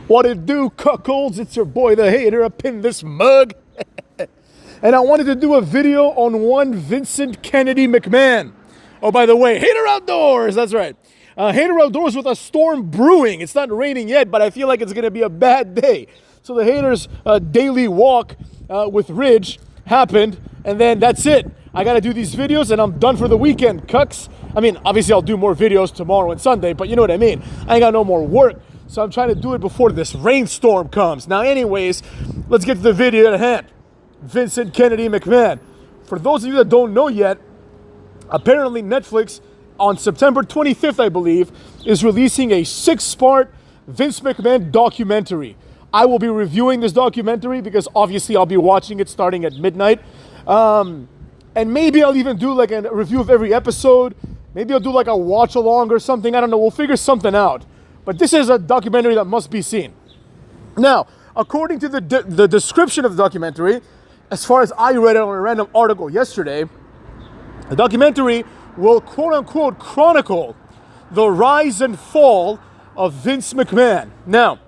What it do, cuckolds? It's your boy, the hater, up in this mug. And I wanted to do a video on one Vincent Kennedy McMahon. Oh, by the way, Hater Outdoors, that's right. Hater Outdoors with a storm brewing. It's not raining yet, but I feel like it's going to be a bad day. So the haters' daily walk with Ridge happened, and then that's it. I got to do these videos, and I'm done for the weekend, cucks. I mean, obviously, I'll do more videos tomorrow and Sunday, but you know what I mean. I ain't got no more work, so I'm trying to do it before this rainstorm comes. Now, anyways, let's get to the video at hand. Vincent Kennedy McMahon. For those of you that don't know yet, apparently Netflix, on September 25th, I believe, is releasing a 6-part Vince McMahon documentary. I will be reviewing this documentary because obviously I'll be watching it starting at midnight. And maybe I'll even do like a review of every episode. Maybe I'll do like a watch along or something. I don't know. We'll figure something out. But this is a documentary that must be seen. Now, according to the description of the documentary, as far as I read it on a random article yesterday, the documentary will quote-unquote chronicle the rise and fall of Vince McMahon. Now,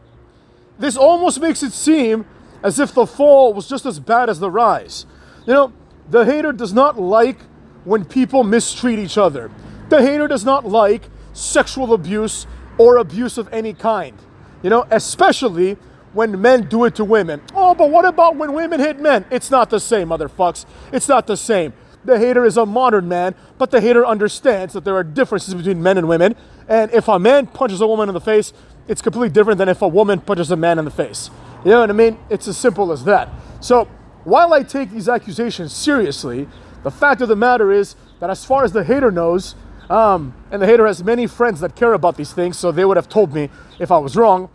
this almost makes it seem as if the fall was just as bad as the rise. You know, the hater does not like when people mistreat each other. The hater does not like sexual abuse or abuse of any kind. You know, especially when men do it to women. Oh, but what about when women hit men? It's not the same, motherfucks. It's not the same. The hater is a modern man, but the hater understands that there are differences between men and women. And if a man punches a woman in the face, it's completely different than if a woman punches a man in the face. You know what I mean? It's as simple as that. So while I take these accusations seriously, the fact of the matter is that as far as the hater knows, and the hater has many friends that care about these things, so they would have told me if I was wrong.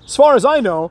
As far as I know,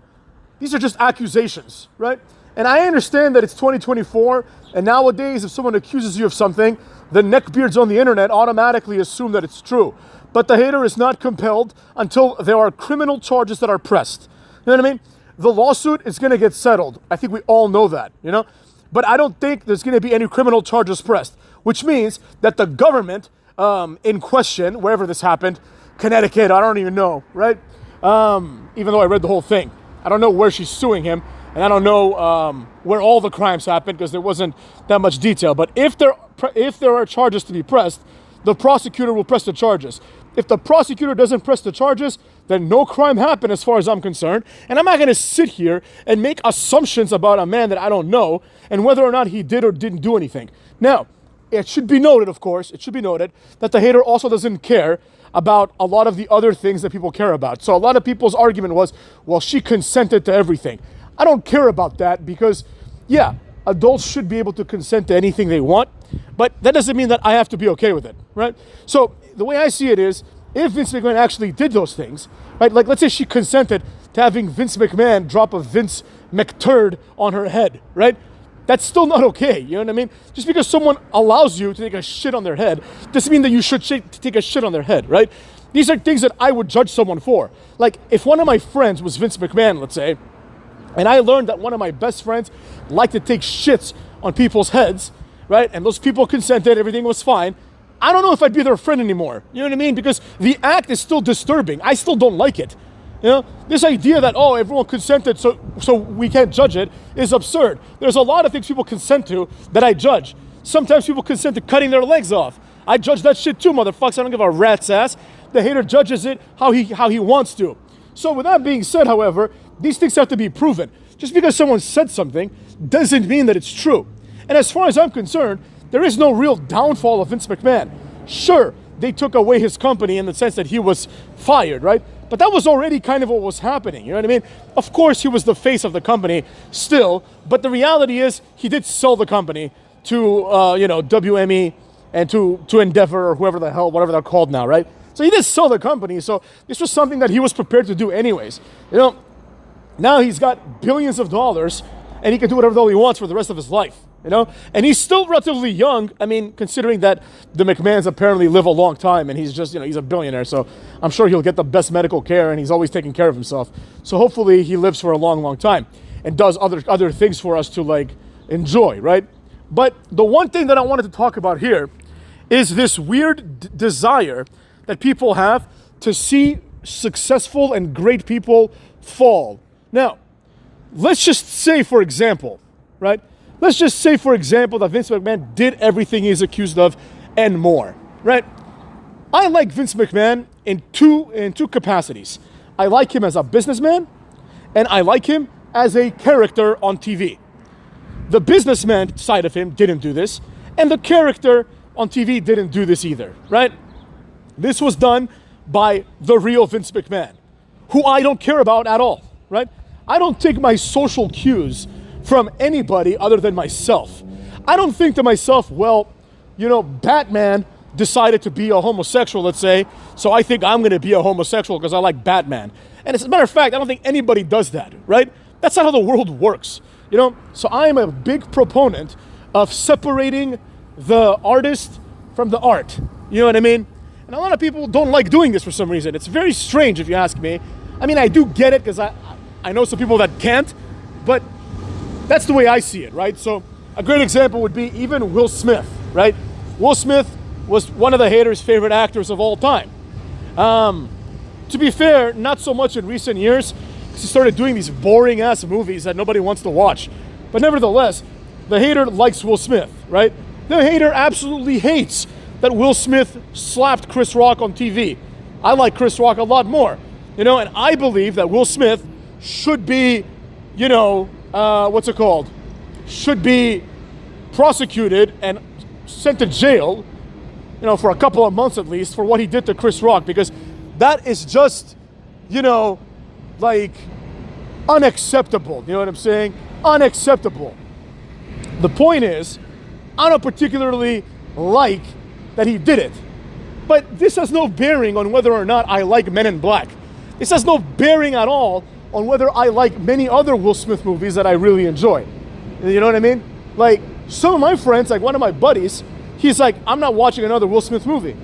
these are just accusations, right? And I understand that it's 2024, and nowadays if someone accuses you of something, the neckbeards on the internet automatically assume that it's true. But the hater is not compelled until there are criminal charges that are pressed. You know what I mean? The lawsuit is going to get settled. I think we all know that, you know? But I don't think there's going to be any criminal charges pressed, which means that the government in question, wherever this happened, Connecticut, I don't even know, right? Even though I read the whole thing. I don't know where she's suing him, and I don't know where all the crimes happened because there wasn't that much detail. But if there are charges to be pressed, the prosecutor will press the charges. If the prosecutor doesn't press the charges, then no crime happened as far as I'm concerned. And I'm not going to sit here and make assumptions about a man that I don't know and whether or not he did or didn't do anything. Now, it should be noted, of course, it should be noted that the hater also doesn't care about a lot of the other things that people care about. So a lot of people's argument was, well, she consented to everything. I don't care about that because, yeah, adults should be able to consent to anything they want, but that doesn't mean that I have to be okay with it, right? So the way I see it is, if Vince McMahon actually did those things, right? Like, let's say she consented to having Vince McMahon drop a Vince McTurd on her head, right? That's still not okay, you know what I mean? Just because someone allows you to take a shit on their head doesn't mean that you should take a shit on their head, right? These are things that I would judge someone for. Like, if one of my friends was Vince McMahon, let's say, and I learned that one of my best friends liked to take shits on people's heads, right? And those people consented, everything was fine. I don't know if I'd be their friend anymore. You know what I mean? Because the act is still disturbing. I still don't like it. You know, this idea that, oh, everyone consented so we can't judge it is absurd. There's a lot of things people consent to that I judge. Sometimes people consent to cutting their legs off. I judge that shit too, motherfuckers. I don't give a rat's ass. The hater judges it how he wants to. So with that being said, however, these things have to be proven. Just because someone said something doesn't mean that it's true. And as far as I'm concerned, there is no real downfall of Vince McMahon. Sure, they took away his company in the sense that he was fired, right? But that was already kind of what was happening, you know what I mean? Of course, he was the face of the company still, but the reality is he did sell the company to, WME and to Endeavor or whoever the hell, whatever they're called now, right? So he did sell the company, so this was something that he was prepared to do anyways. You know, now he's got billions of dollars and he can do whatever the hell he wants for the rest of his life. You know, and he's still relatively young. I mean, considering that the McMahons apparently live a long time and he's just, he's a billionaire. So I'm sure he'll get the best medical care and he's always taking care of himself. So hopefully he lives for a long, long time and does other things for us to like enjoy, right? But the one thing that I wanted to talk about here is this weird desire that people have to see successful and great people fall. Now, let's just say, for example, right? Let's just say, for example, that Vince McMahon did everything he's accused of and more, right? I like Vince McMahon in two capacities. I like him as a businessman, and I like him as a character on TV. The businessman side of him didn't do this, and the character on TV didn't do this either, right? This was done by the real Vince McMahon, who I don't care about at all, right? I don't take my social cues from anybody other than myself. I don't think to myself, well, you know, Batman decided to be a homosexual, let's say, so I think I'm gonna be a homosexual because I like Batman. And as a matter of fact, I don't think anybody does that, right? That's not how the world works, you know? So I am a big proponent of separating the artist from the art, you know what I mean? And a lot of people don't like doing this for some reason. It's very strange if you ask me. I mean, I do get it because I know some people that can't, but that's the way I see it, right? So a great example would be even Will Smith, right? Will Smith was one of the haters' favorite actors of all time. To be fair, not so much in recent years, because he started doing these boring ass movies that nobody wants to watch. But nevertheless, the hater likes Will Smith, right? The hater absolutely hates that Will Smith slapped Chris Rock on TV. I like Chris Rock a lot more, you know, and I believe that Will Smith should be, you know, should be prosecuted and sent to jail, you know, for a couple of months at least for what he did to Chris Rock, because that is just, you know, like unacceptable. You know what I'm saying? Unacceptable. The point is, I don't particularly like that he did it, but this has no bearing on whether or not I like Men in Black. This has no bearing at all on whether I like many other Will Smith movies that I really enjoy. You know what I mean? Like, some of my friends, like one of my buddies, he's like, I'm not watching another Will Smith movie.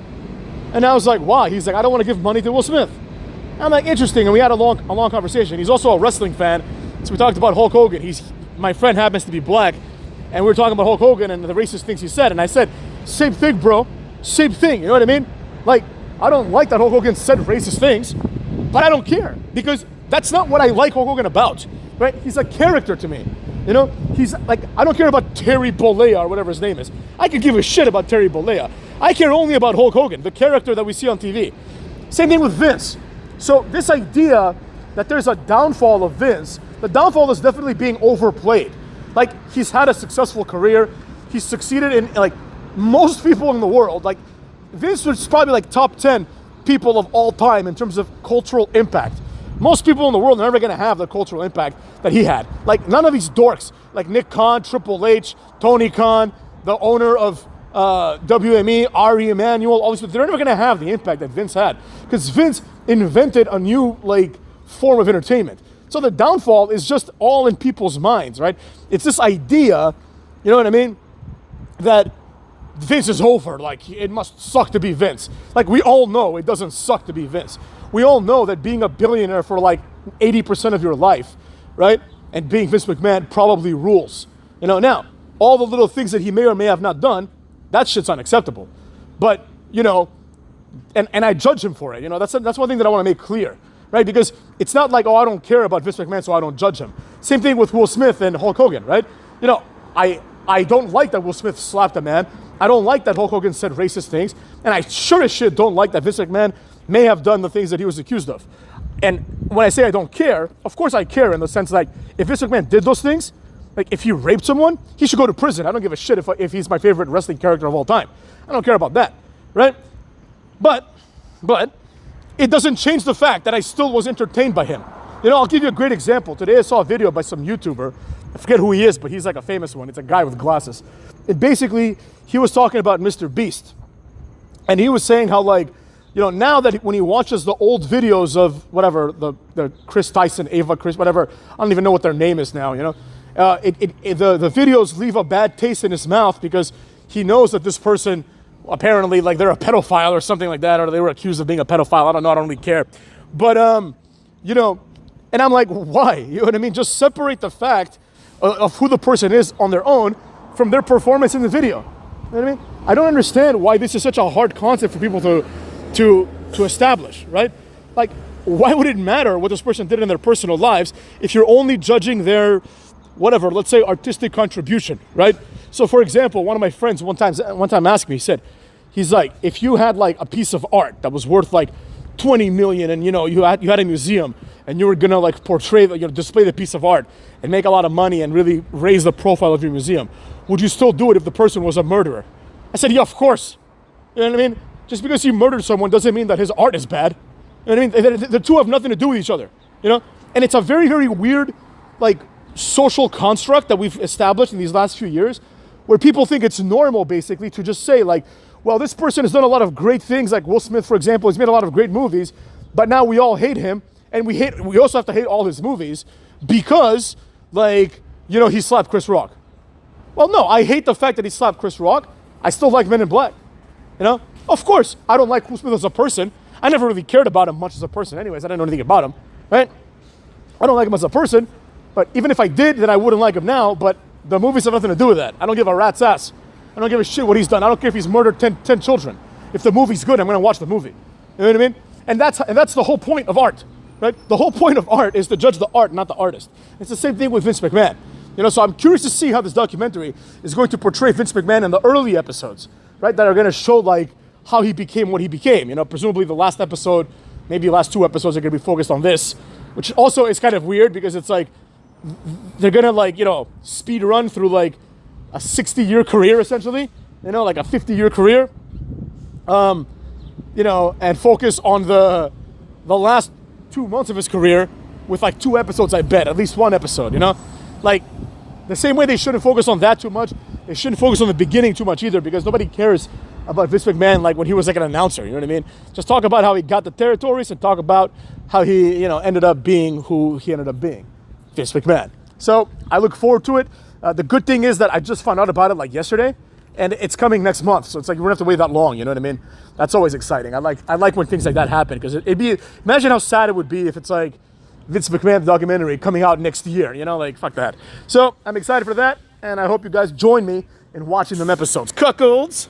And I was like, why? He's like, I don't want to give money to Will Smith. And I'm like, interesting. And we had a long conversation. He's also a wrestling fan. So we talked about Hulk Hogan. My friend happens to be black. And we were talking about Hulk Hogan and the racist things he said. And I said, same thing, bro. Same thing. You know what I mean? Like, I don't like that Hulk Hogan said racist things, but I don't care, because that's not what I like Hulk Hogan about, right? He's a character to me. You know, he's like, I don't care about Terry Bollea or whatever his name is. I could give a shit about Terry Bollea. I care only about Hulk Hogan, the character that we see on TV. Same thing with Vince. So this idea that there's a downfall of Vince, the downfall is definitely being overplayed. Like, he's had a successful career. He's succeeded in, like, most people in the world. Like, Vince was probably like top 10 people of all time in terms of cultural impact. Most people in the world are never going to have the cultural impact that he had. Like, none of these dorks, like Nick Khan, Triple H, Tony Khan, the owner of WME, Ari Emanuel, all these people, they're never going to have the impact that Vince had, because Vince invented a new, like, form of entertainment. So the downfall is just all in people's minds, right? It's this idea, you know what I mean, that Vince is over. Like, it must suck to be Vince. Like, we all know it doesn't suck to be Vince. We all know that being a billionaire for like 80% of your life, right, and being Vince McMahon probably rules. You know, now, all the little things that he may or may have not done, that shit's unacceptable. But, you know, and I judge him for it. You know, that's one thing that I want to make clear, right? Because it's not like, oh, I don't care about Vince McMahon, so I don't judge him. Same thing with Will Smith and Hulk Hogan, right? You know, I don't like that Will Smith slapped a man. I don't like that Hulk Hogan said racist things. And I sure as shit don't like that Vince McMahon may have done the things that he was accused of. And when I say I don't care, of course I care in the sense, like, if Vince McMahon did those things, like, if he raped someone, he should go to prison. I don't give a shit if he's my favorite wrestling character of all time. I don't care about that, right? But it doesn't change the fact that I still was entertained by him. You know, I'll give you a great example. Today I saw a video by some YouTuber. I forget who he is, but he's like a famous one. It's a guy with glasses. And basically, he was talking about Mr. Beast. And he was saying how, like, you know, now that when he watches the old videos of whatever, the Chris Tyson, Ava Chris, whatever, I don't even know what their name is now, you know. The videos leave a bad taste in his mouth because he knows that this person, apparently, like, they're a pedophile or something like that, or they were accused of being a pedophile. I don't know, I don't really care. But, you know, and I'm like, why? You know what I mean? Just separate the fact of who the person is on their own from their performance in the video. You know what I mean? I don't understand why this is such a hard concept for people to establish, right? Like, why would it matter what this person did in their personal lives if you're only judging their, whatever, let's say artistic contribution, right? So for example, one of my friends one time asked me, he's like, if you had like a piece of art that was worth like 20 million and you had a museum and you were gonna like portray, display the piece of art and make a lot of money and really raise the profile of your museum, would you still do it if the person was a murderer? I said, yeah, of course. You know what I mean? Just because you murdered someone doesn't mean that his art is bad. You know what I mean? The two have nothing to do with each other, And it's a very, very weird, like, social construct that we've established in these last few years where people think it's normal, basically, to just say, like, well, this person has done a lot of great things, like Will Smith, for example, he's made a lot of great movies, but now we all hate him, and we also have to hate all his movies because, like, he slapped Chris Rock. Well, no, I hate the fact that he slapped Chris Rock. I still like Men in Black, Of course, I don't like Will Smith as a person. I never really cared about him much as a person anyways. I didn't know anything about him, right? I don't like him as a person, but even if I did, then I wouldn't like him now, but the movies have nothing to do with that. I don't give a rat's ass. I don't give a shit what he's done. I don't care if he's murdered 10 children. If the movie's good, I'm going to watch the movie. You know what I mean? And that's the whole point of art, right? The whole point of art is to judge the art, not the artist. It's the same thing with Vince McMahon. So I'm curious to see how this documentary is going to portray Vince McMahon in the early episodes, right? That are going to show like how he became what he became. Presumably the last episode, maybe the last 2 episodes are going to be focused on this, which also is kind of weird because it's like they're going to like, speed run through like a 60-year career essentially, like a 50-year career, and focus on the last 2 months of his career with like 2 episodes, I bet, at least 1 episode, Like, the same way they shouldn't focus on that too much, they shouldn't focus on the beginning too much either because nobody cares about Vince McMahon like when he was like an announcer, you know what I mean? Just talk about how he got the territories and talk about how he, ended up being who he ended up being, Vince McMahon. So I look forward to it. The good thing is that I just found out about it like yesterday and it's coming next month. So it's like, you don't have to wait that long, you know what I mean? That's always exciting. I like when things like that happen because imagine how sad it would be if it's like Vince McMahon documentary coming out next year, like fuck that. So I'm excited for that and I hope you guys join me in watching them episodes. Cuckolds!